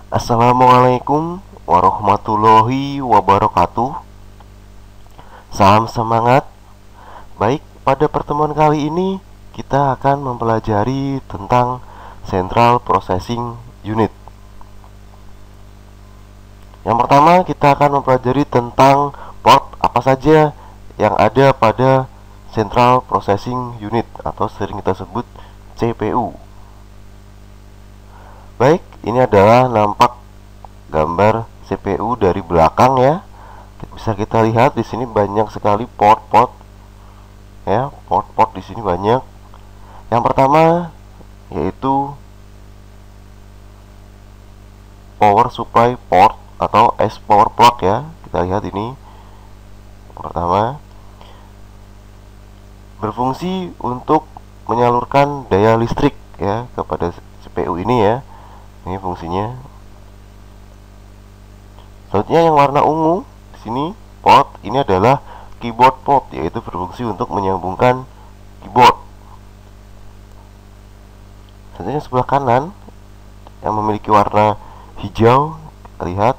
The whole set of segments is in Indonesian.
Assalamualaikum warahmatullahi wabarakatuh. Salam semangat. Baik, pada pertemuan kali ini kita akan mempelajari tentang Central Processing Unit. Yang pertama kita akan mempelajari tentang port apa saja yang ada pada Central Processing Unit atau sering kita sebut CPU. Baik, ini adalah nampak gambar CPU dari belakang ya. Bisa kita lihat di sini banyak sekali port-port ya, port-port di sini banyak. Yang pertama yaitu power supply port atau S power plug ya. Kita lihat ini. Yang pertama berfungsi untuk menyalurkan daya listrik ya kepada CPU ini ya. Ini fungsinya. Selanjutnya yang warna ungu di sini port ini adalah keyboard port, yaitu berfungsi untuk menyambungkan keyboard. Selanjutnya sebelah kanan yang memiliki warna hijau, kita lihat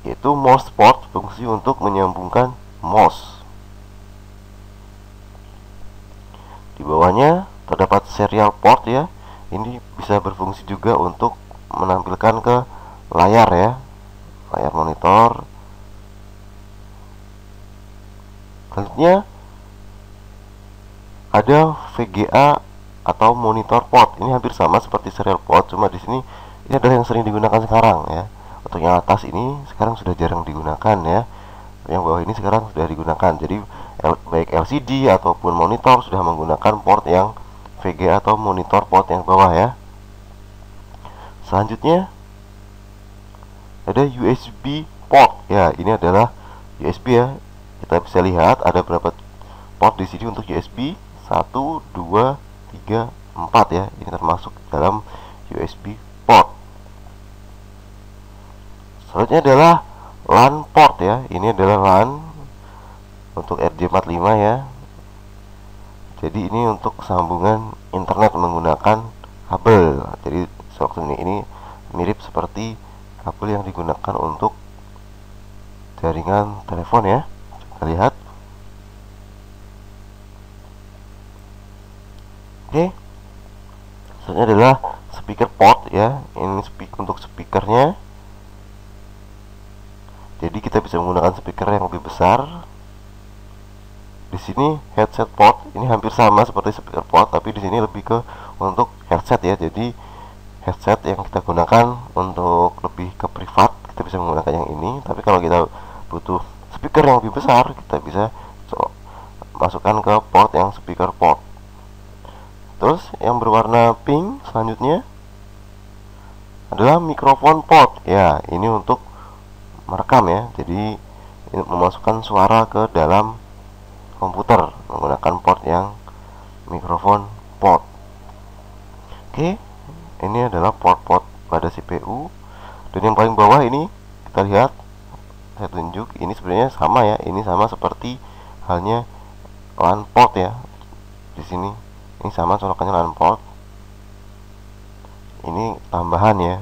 yaitu mouse port, fungsi untuk menyambungkan mouse. Di bawahnya terdapat serial port ya. Ini bisa berfungsi juga untuk menampilkan ke layar ya, layar monitor. Selanjutnya ada VGA atau monitor port. Ini hampir sama seperti serial port, cuma di sini ini adalah yang sering digunakan sekarang ya. Untuk yang atas ini sekarang sudah jarang digunakan ya. Yang bawah ini sekarang sudah digunakan. Jadi baik LCD ataupun monitor sudah menggunakan port yang VGA atau monitor port yang bawah ya. Selanjutnya ada USB port ya. Ini adalah USB ya. Kita bisa lihat ada berapa port di sini untuk USB. 1, 2, 3, 4 ya. Ini termasuk dalam USB port. Selanjutnya adalah LAN port ya. Ini adalah LAN untuk RJ45 ya. Jadi ini untuk sambungan internet menggunakan kabel. Jadi seperti ini mirip seperti kabel yang digunakan untuk jaringan telepon ya. Kita lihat. Oke. Selanjutnya adalah speaker port ya. Ini untuk speakernya. Jadi kita bisa menggunakan speaker yang lebih besar. Di sini headset port, ini hampir sama seperti speaker port, tapi di sini lebih ke untuk headset ya. Jadi headset yang kita gunakan untuk lebih ke privat, kita bisa menggunakan yang ini. Tapi kalau kita butuh speaker yang lebih besar, kita bisa masukkan ke port yang speaker port. Terus yang berwarna pink selanjutnya adalah mikrofon port ya. Ini untuk merekam ya. Jadi ini memasukkan suara ke dalam komputer menggunakan port yang mikrofon port. Oke, ini adalah port-port pada CPU. Dan yang paling bawah ini kita lihat, saya tunjuk, ini sebenarnya sama ya. Ini sama seperti halnya LAN port ya. Di sini ini sama colokannya LAN port. Ini tambahan ya.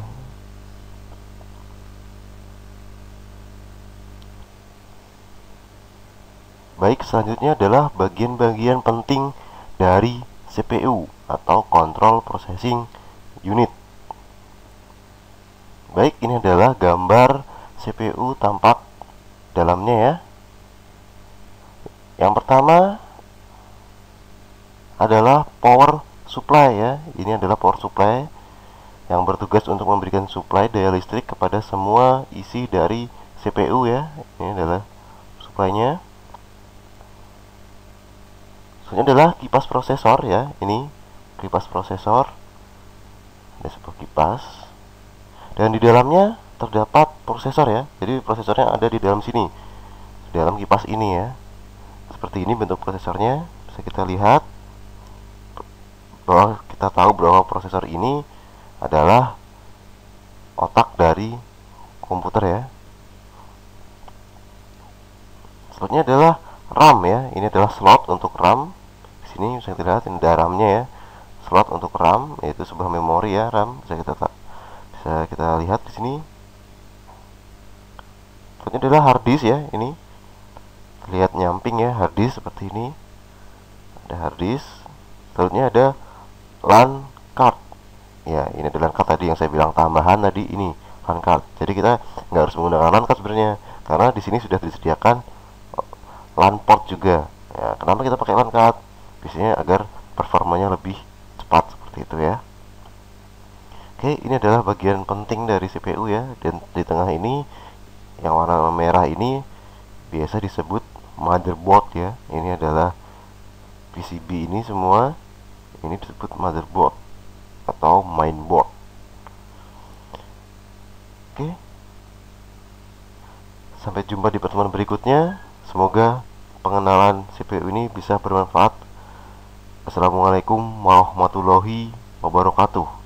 Baik, selanjutnya adalah bagian-bagian penting dari CPU atau Control Processing Unit. Baik, ini adalah gambar CPU tampak dalamnya ya. Yang pertama adalah power supply ya. Ini adalah power supply yang bertugas untuk memberikan supply daya listrik kepada semua isi dari CPU ya. Ini adalah supply-nya. Selanjutnya adalah kipas prosesor ya. Ini kipas prosesor. Ada sebuah kipas. Dan di dalamnya terdapat prosesor ya. Jadi prosesornya ada di dalam sini, di dalam kipas ini ya. Seperti ini bentuk prosesornya. Bisa kita lihat bahwa kita tahu bahwa prosesor ini adalah otak dari komputer ya. Selanjutnya adalah RAM ya. Ini adalah slot untuk RAM. Di sini bisa kita lihat ini ada RAM-nya ya. Slot untuk RAM yaitu sebuah memori ya, RAM. Bisa Bisa kita lihat di sini. Ini adalah hard disk ya, ini terlihat nyamping ya, hard disk seperti ini. Ada hard disk, selanjutnya ada LAN card. Ya, ini adalah LAN card tadi yang saya bilang tambahan tadi, ini LAN card. Jadi kita nggak harus menggunakan LAN card sebenarnya, karena di sini sudah disediakan LAN port juga. Ya, kenapa kita pakai LAN card? Biasanya agar performanya lebih cepat seperti itu ya. Oke, ini adalah bagian penting dari CPU ya. Dan di tengah ini yang warna merah ini biasa disebut motherboard ya. Ini adalah PCB ini semua, ini disebut motherboard atau mainboard. Oke, sampai jumpa di pertemuan berikutnya. Semoga pengenalan CPU ini bisa bermanfaat. Assalamualaikum warahmatullahi wabarakatuh.